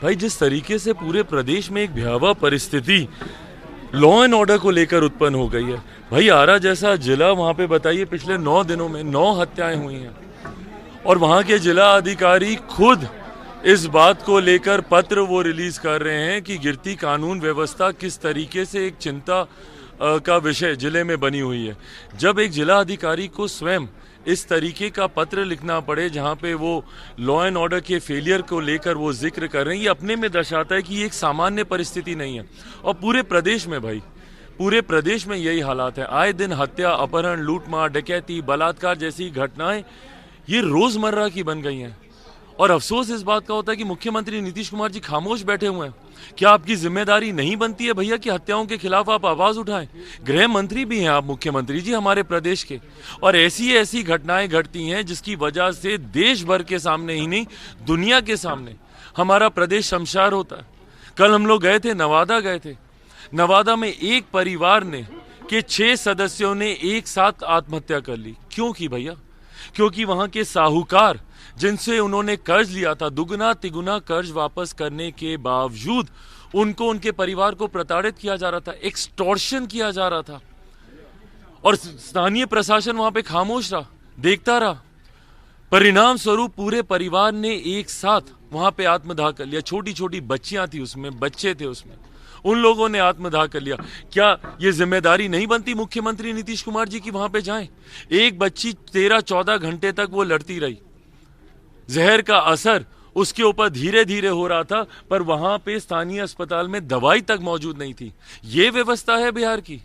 भाई जिस तरीके से पूरे प्रदेश में एक भयावह परिस्थिति लॉ एंड ऑर्डर को लेकर उत्पन्न हो गई है, भाई आरा जैसा जिला, वहां पे बताइए पिछले 9 दिनों में 9 हत्याएं हुई हैं और वहां के जिला अधिकारी खुद इस बात को लेकर पत्र वो रिलीज कर रहे हैं कि गिरती कानून व्यवस्था किस तरीके से एक चिंता का विषय जिले में बनी हुई है। जब एक जिला अधिकारी को स्वयं इस तरीके का पत्र लिखना पड़े जहां पे वो लॉ एंड ऑर्डर के फेलियर को लेकर वो जिक्र कर रहे हैं, ये अपने में दर्शाता है कि ये एक सामान्य परिस्थिति नहीं है। और पूरे प्रदेश में भाई, पूरे प्रदेश में यही हालात है। आए दिन हत्या, अपहरण, लूटमार, डकैती, बलात्कार जैसी घटनाएं ये रोजमर्रा की बन गई हैं। और अफसोस इस बात का होता है कि मुख्यमंत्री नीतीश कुमार जी खामोश बैठे हुए हैं। क्या आपकी जिम्मेदारी नहीं बनती है भैया कि हत्याओं के खिलाफ आप आवाज उठाएं? गृह मंत्री भी हैं आप मुख्यमंत्री जी हमारे प्रदेश के, और ऐसी ऐसी घटनाएं घटती हैं जिसकी वजह से देश भर के सामने ही नहीं, दुनिया के सामने हमारा प्रदेश शमशार होता है। कल हम लोग गए थे, नवादा गए थे। नवादा में एक परिवार ने के 6 सदस्यों ने एक साथ आत्महत्या कर ली। क्यों की भैया? क्योंकि वहां के साहूकार जिनसे उन्होंने कर्ज लिया था, दुगना तिगुना कर्ज वापस करने के बावजूद उनको, उनके परिवार को प्रताड़ित किया जा रहा था, एक्सटॉर्शन किया जा रहा था। और स्थानीय प्रशासन वहां पे खामोश रहा, देखता रहा। परिणाम स्वरूप पूरे परिवार ने एक साथ वहां पे आत्मदाह कर लिया। छोटी छोटी बच्चियां थी उसमें, बच्चे थे उसमें, उन लोगों ने आत्मदाह कर लिया। क्या ये जिम्मेदारी नहीं बनती मुख्यमंत्री नीतीश कुमार जी की वहां पे जाएं? एक बच्ची 13-14 घंटे तक वो लड़ती रही। जहर का असर उसके ऊपर धीरे धीरे हो रहा था, पर वहां पे स्थानीय अस्पताल में दवाई तक मौजूद नहीं थी। ये व्यवस्था है बिहार की।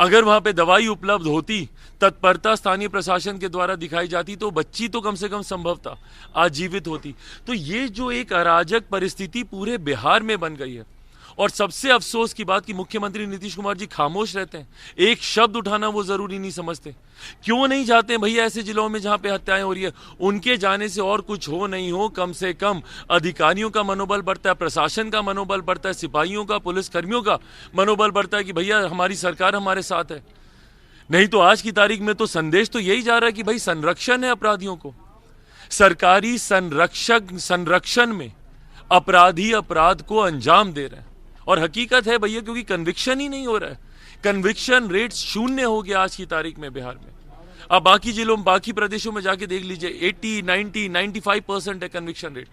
अगर वहां पे दवाई उपलब्ध होती, तत्परता स्थानीय प्रशासन के द्वारा दिखाई जाती, तो बच्ची तो कम से कम संभवतः आजीवित होती। तो ये जो एक अराजक परिस्थिति पूरे बिहार में बन गई है, और सबसे अफसोस की बात कि मुख्यमंत्री नीतीश कुमार जी खामोश रहते हैं, एक शब्द उठाना वो जरूरी नहीं समझते। क्यों नहीं जाते भैया ऐसे जिलों में जहां पे हत्याएं हो रही है? उनके जाने से और कुछ हो नहीं हो, कम से कम अधिकारियों का मनोबल बढ़ता है, प्रशासन का मनोबल बढ़ता है, सिपाहियों का, पुलिस कर्मियों का मनोबल बढ़ता है कि भैया हमारी सरकार हमारे साथ है। नहीं तो आज की तारीख में तो संदेश तो यही जा रहा है कि भाई संरक्षण है अपराधियों को। सरकारी संरक्षण में अपराधी अपराध को अंजाम दे रहे हैं। और हकीकत है भैया, क्योंकि कन्विक्शन ही नहीं हो रहा है। कन्विक्शन रेट 0 हो गया आज की तारीख में बिहार में। अब बाकी जिलों, बाकी प्रदेशों में जाके देख लीजिए, 80, 90, 95% है कन्विक्शन रेट।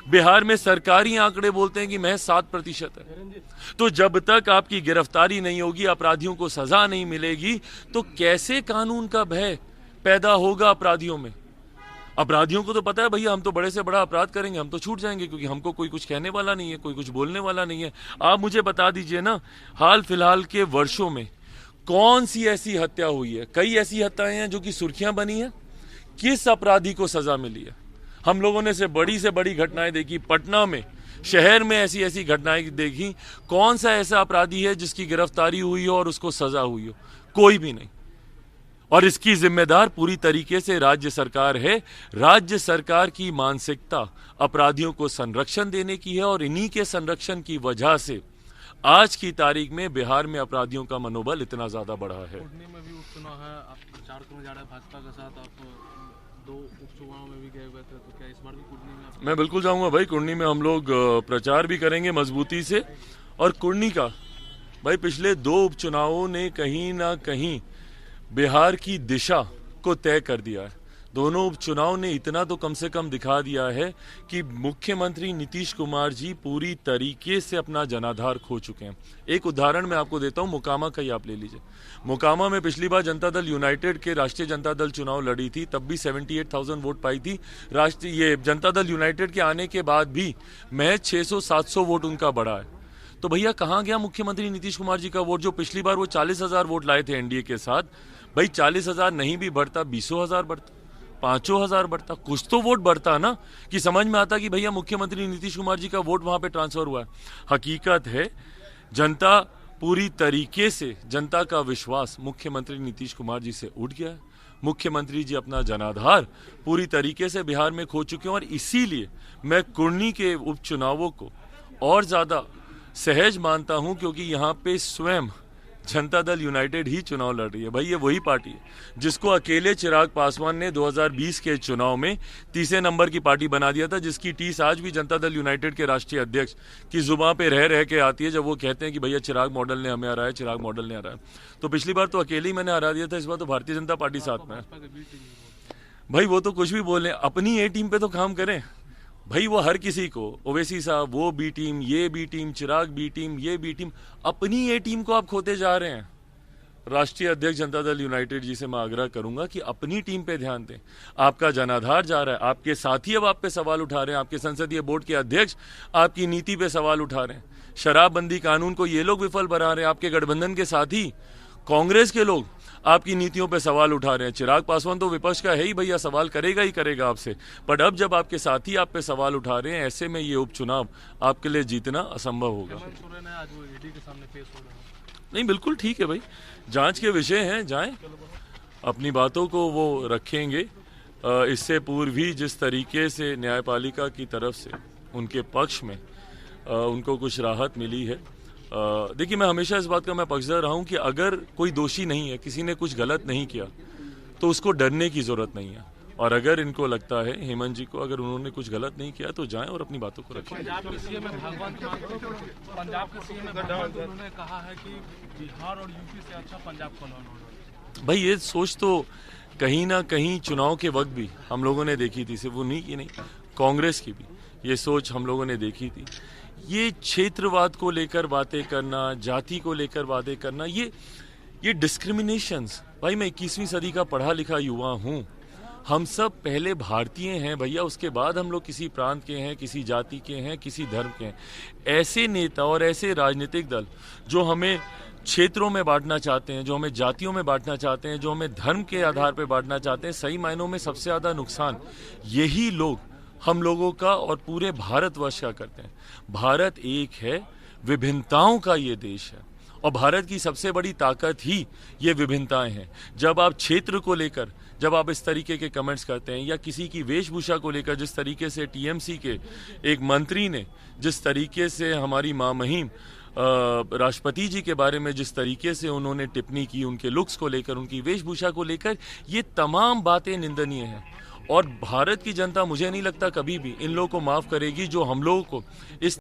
बिहार में सरकारी आंकड़े बोलते हैं कि महज 7% है। तो जब तक आपकी गिरफ्तारी नहीं होगी, अपराधियों को सजा नहीं मिलेगी, तो कैसे कानून का भय पैदा होगा अपराधियों में? अपराधियों को तो पता है भैया हम तो बड़े से बड़ा अपराध करेंगे, हम तो छूट जाएंगे, क्योंकि हमको कोई कुछ कहने वाला नहीं है, कोई कुछ बोलने वाला नहीं है। आप मुझे बता दीजिए ना, हाल फिलहाल के वर्षों में कौन सी ऐसी हत्या हुई है? कई ऐसी हत्याएं हैं जो कि सुर्खियां बनी है। किस अपराधी को सजा मिली है? हम लोगों ने से बड़ी घटनाएं देखी, पटना में, शहर में ऐसी ऐसी घटनाएं देखी। कौन सा ऐसा अपराधी है जिसकी गिरफ्तारी हुई हो और उसको सजा हुई हो? कोई भी नहीं। और इसकी जिम्मेदार पूरी तरीके से राज्य सरकार है। राज्य सरकार की मानसिकता अपराधियों को संरक्षण देने की है, और इन्हीं के संरक्षण की वजह से आज की तारीख में बिहार में अपराधियों का मनोबल इतना ज्यादा बढ़ा है। कुर्नी में भी उपचुनाव है, आप प्रचार करने जा रहे हैं भाजपा के साथ, आप 2 उपचुनाव में भी गए हुए थे, तो क्या इस बार भी कुर्नी में? मैं बिल्कुल जाऊंगा भाई। कुर्नी में हम लोग प्रचार भी करेंगे मजबूती से। और कुर्नी का भाई पिछले 2 उपचुनावों ने कहीं ना कहीं बिहार की दिशा को तय कर दिया है। दोनों उपचुनाव ने इतना तो कम से कम दिखा दिया है कि मुख्यमंत्री नीतीश कुमार जी पूरी तरीके से अपना जनाधार खो चुके हैं। एक उदाहरण मैं आपको देता हूं, मोकामा का ही आप ले लीजिए। मोकामा में पिछली बार जनता दल यूनाइटेड के राष्ट्रीय जनता दल चुनाव लड़ी थी, तब भी 78,000 वोट पाई थी। ये जनता दल यूनाइटेड के आने के बाद भी महज 600-700 वोट उनका बढ़ा है। तो भैया कहाँ गया मुख्यमंत्री नीतीश कुमार जी का वोट? जो पिछली बार वो 40,000 वोट लाए थे एनडीए के साथ, भाई 40,000 नहीं भी बढ़ता, 20,000 बढ़ता, 5,000 बढ़ता, कुछ तो वोट बढ़ता ना, कि समझ में आता कि भैया मुख्यमंत्री नीतीश कुमार जी का वोट वहां पे ट्रांसफर हुआ है। हकीकत है जनता पूरी तरीके से, जनता का विश्वास मुख्यमंत्री नीतीश कुमार जी से उठ गया है। मुख्यमंत्री जी अपना जनाधार पूरी तरीके से बिहार में खो चुके हैं, और इसीलिए मैं कुर्नी के उपचुनावों को और ज्यादा सहज मानता हूं, क्योंकि यहाँ पे स्वयं जनता दल यूनाइटेड ही चुनाव लड़ रही है। भाई ये वही पार्टी है जिसको अकेले चिराग पासवान ने 2020 के चुनाव में तीसरे नंबर की पार्टी बना दिया था, जिसकी टीस आज भी जनता दल यूनाइटेड के राष्ट्रीय अध्यक्ष की जुबान पे रह रह के आती है जब वो कहते हैं कि भैया चिराग मॉडल ने हमें हराया, चिराग मॉडल ने हराया। तो पिछली बार तो अकेले ही मैंने हरा दिया था, इस बार तो भारतीय जनता पार्टी साथ में है। भाजपा के बी टीम भी बोलते हैं। भाई वो तो कुछ भी बोले, अपनी ए टीम पे तो काम करें। भाई वो हर किसी को, ओवैसी साहब वो बी टीम, ये बी टीम, चिराग बी टीम, ये बी टीम, अपनी ए टीम को आप खोते जा रहे हैं। राष्ट्रीय अध्यक्ष जनता दल यूनाइटेड जी से मैं आग्रह करूंगा कि अपनी टीम पे ध्यान दें। आपका जनाधार जा रहा है, आपके साथी अब आप पे सवाल उठा रहे हैं, आपके संसदीय बोर्ड के अध्यक्ष आपकी नीति पे सवाल उठा रहे हैं। शराबबंदी कानून को ये लोग विफल बना रहे हैं, आपके गठबंधन के साथी कांग्रेस के लोग आपकी नीतियों पे सवाल उठा रहे हैं। चिराग पासवान तो विपक्ष का है ही भैया, सवाल करेगा ही करेगा आपसे, बट अब जब आपके साथी आप पे सवाल उठा रहे हैं, ऐसे में ये उपचुनाव आपके लिए जीतना असंभव होगा। हेमंत सोरेन है आज वो ईडी के सामने पेश हो रहे हैं। नहीं बिल्कुल ठीक है भाई, जांच के विषय हैं, जाएं अपनी बातों को वो रखेंगे। इससे पूर्व भी जिस तरीके से न्यायपालिका की तरफ से उनके पक्ष में उनको कुछ राहत मिली है। देखिए मैं हमेशा इस बात का मैं पक्षधर रहा हूं कि अगर कोई दोषी नहीं है, किसी ने कुछ गलत नहीं किया, तो उसको डरने की जरूरत नहीं है। और अगर इनको लगता है हेमंत जी को अगर उन्होंने कुछ गलत नहीं किया तो जाएं और अपनी बातों को रखें। पंजाब के सीएम उन्होंने कहा है कि बिहार और यूपी से अच्छा पंजाब का लॉ एंड ऑर्डर। भाई ये सोच तो कहीं ना कहीं चुनाव के वक्त भी हम लोगों ने देखी थी, सिर्फ वो नहीं की नहीं, कांग्रेस की भी ये सोच हम लोगों ने देखी थी। ये क्षेत्रवाद को लेकर बातें करना, जाति को लेकर बातें करना, ये डिस्क्रिमिनेशंस। भाई मैं 21वीं सदी का पढ़ा लिखा युवा हूँ, हम सब पहले भारतीय हैं भैया, उसके बाद हम लोग किसी प्रांत के हैं, किसी जाति के हैं, किसी धर्म के हैं। ऐसे नेता और ऐसे राजनीतिक दल जो हमें क्षेत्रों में बांटना चाहते हैं, जो हमें जातियों में बांटना चाहते हैं, जो हमें धर्म के आधार पर बांटना चाहते हैं, सही मायनों में सबसे ज़्यादा नुकसान यही लोग हम लोगों का और पूरे भारतवर्ष का करते हैं। भारत एक है, विभिन्नताओं का ये देश है और भारत की सबसे बड़ी ताकत ही ये विभिन्नताएं हैं। जब आप क्षेत्र को लेकर जब आप इस तरीके के कमेंट्स करते हैं या किसी की वेशभूषा को लेकर, जिस तरीके से टीएमसी के एक मंत्री ने जिस तरीके से हमारी मां महिम राष्ट्रपति जी के बारे में जिस तरीके से उन्होंने टिप्पणी की, उनके लुक्स को लेकर, उनकी वेशभूषा को लेकर, ये तमाम बातें निंदनीय हैं। और भारत की जनता मुझे नहीं लगता कभी भी इन लोगों को माफ करेगी जो हम लोगों को इस